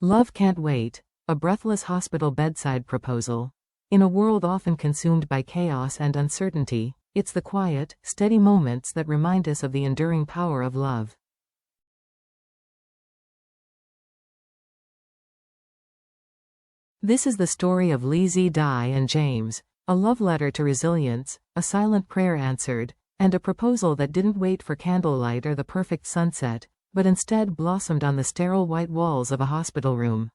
Love can't wait. A breathless hospital bedside proposal. In a world often consumed by chaos and uncertainty, it's the quiet, steady moments that remind us of the enduring power of love. This is the story of Lizzie, Di and James, a love letter to resilience, a silent prayer answered, and a proposal that didn't wait for candlelight or the perfect sunset, but instead blossomed on the sterile white walls of a hospital room.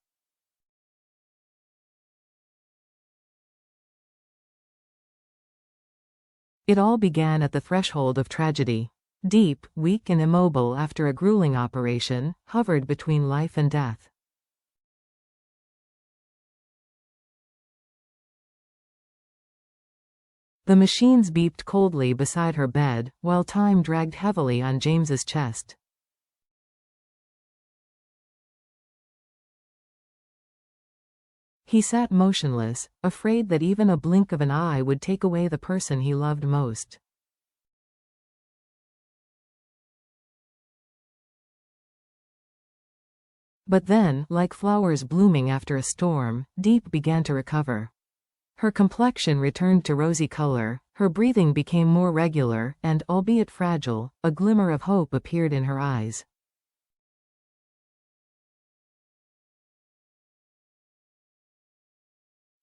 It all began at the threshold of tragedy. Diep, weak and immobile after a grueling operation, hovered between life and death. The machines beeped coldly beside her bed, while time dragged heavily on James's chest. He sat motionless, afraid that even a blink of an eye would take away the person he loved most. But then, like flowers blooming after a storm, Diep began to recover. Her complexion returned to rosy color, her breathing became more regular, and, albeit fragile, a glimmer of hope appeared in her eyes.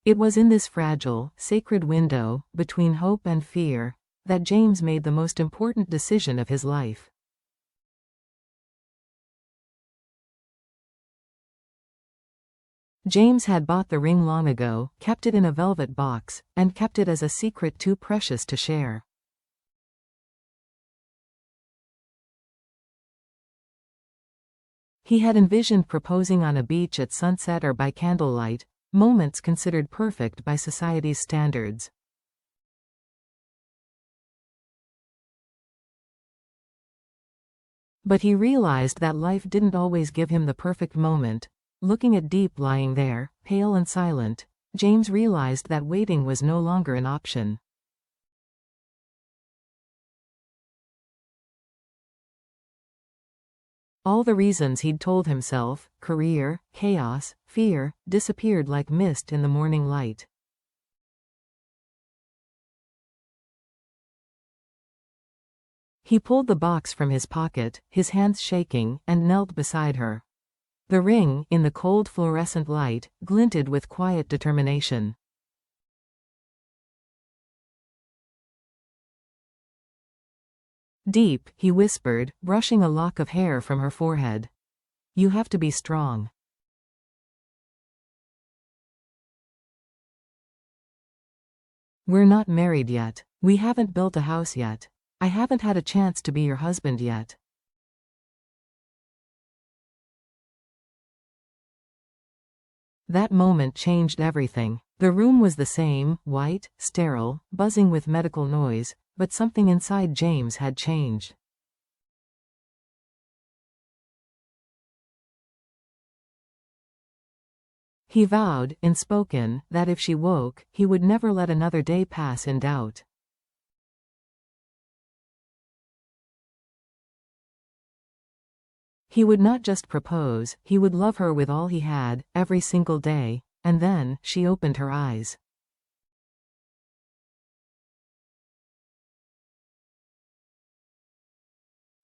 It was in this fragile, sacred window, between hope and fear, that James made the most important decision of his life. James had bought the ring long ago, kept it in a velvet box, and kept it as a secret too precious to share. He had envisioned proposing on a beach at sunset or by candlelight, moments considered perfect by society's standards. But he realized that life didn't always give him the perfect moment. Looking at Diep lying there, pale and silent, James realized that waiting was no longer an option. All the reasons he'd told himself, career, chaos, fear, disappeared like mist in the morning light. He pulled the box from his pocket, his hands shaking, and knelt beside her. The ring, in the cold fluorescent light, glinted with quiet determination. Diep, he whispered, brushing a lock of hair from her forehead. You have to be strong. We're not married yet. We haven't built a house yet. I haven't had a chance to be your husband yet. That moment changed everything. The room was the same, white, sterile, buzzing with medical noise, but something inside James had changed. He vowed, unspoken, that if she woke, he would never let another day pass in doubt. He would not just propose, he would love her with all he had, every single day. And then, she opened her eyes.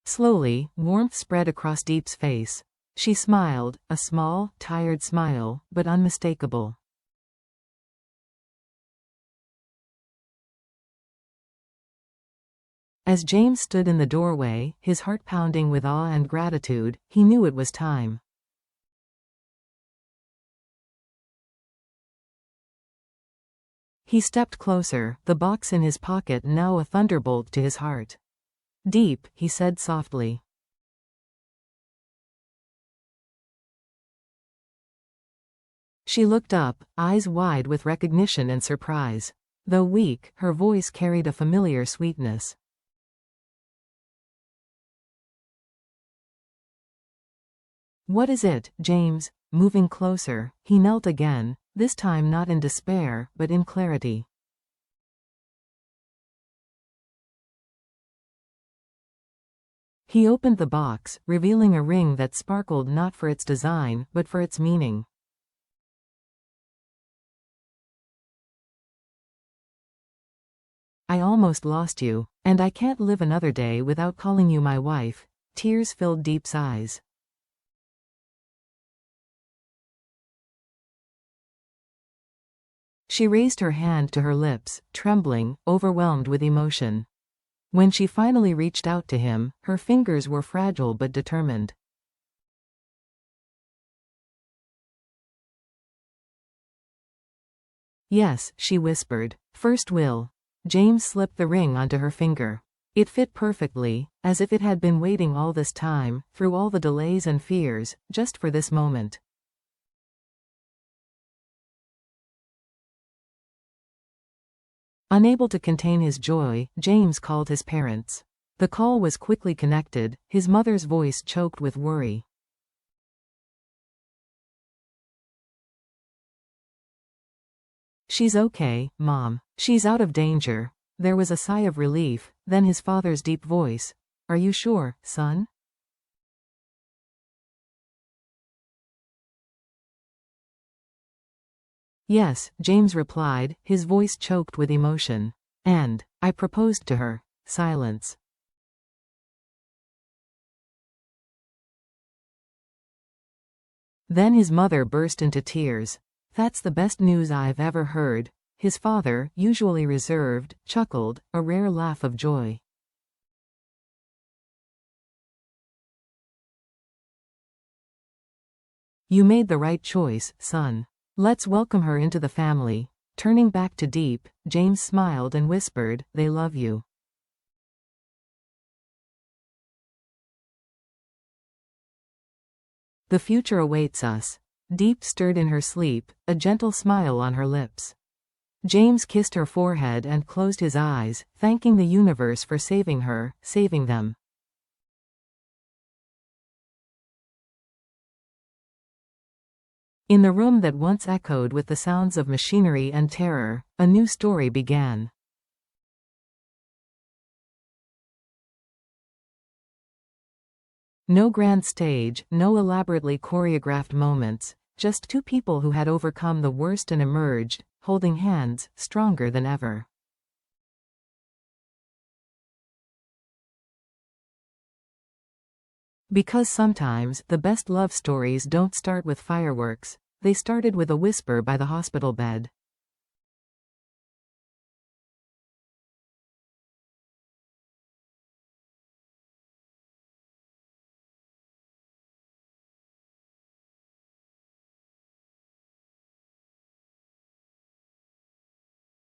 Slowly, warmth spread across Diep's face. She smiled, a small, tired smile, but unmistakable. As James stood in the doorway, his heart pounding with awe and gratitude, he knew it was time. He stepped closer, the box in his pocket now a thunderbolt to his heart. Diep, he said softly. She looked up, eyes wide with recognition and surprise. Though weak, her voice carried a familiar sweetness. What is it, James? Moving closer, he knelt again, this time not in despair, but in clarity. He opened the box, revealing a ring that sparkled not for its design, but for its meaning. I almost lost you, and I can't live another day without calling you my wife. Tears filled Diep's eyes. She raised her hand to her lips, trembling, overwhelmed with emotion. When she finally reached out to him, her fingers were fragile but determined. Yes, she whispered. First will. James slipped the ring onto her finger. It fit perfectly, as if it had been waiting all this time, through all the delays and fears, just for this moment. Unable to contain his joy, James called his parents. The call was quickly connected, his mother's voice choked with worry. She's okay, Mom. She's out of danger. There was a sigh of relief, then his father's deep voice. Are you sure, son? Yes, James replied, his voice choked with emotion. And I proposed to her. Silence. Then his mother burst into tears. That's the best news I've ever heard. His father, usually reserved, chuckled, a rare laugh of joy. You made the right choice, son. Let's welcome her into the family. Turning back to Diep, James smiled and whispered, they love you. The future awaits us. Diep stirred in her sleep, a gentle smile on her lips. James kissed her forehead and closed his eyes, thanking the universe for saving her, saving them. In the room that once echoed with the sounds of machinery and terror, a new story began. No grand stage, no elaborately choreographed moments, just two people who had overcome the worst and emerged, holding hands, stronger than ever. Because sometimes the best love stories don't start with fireworks, they started with a whisper by the hospital bed.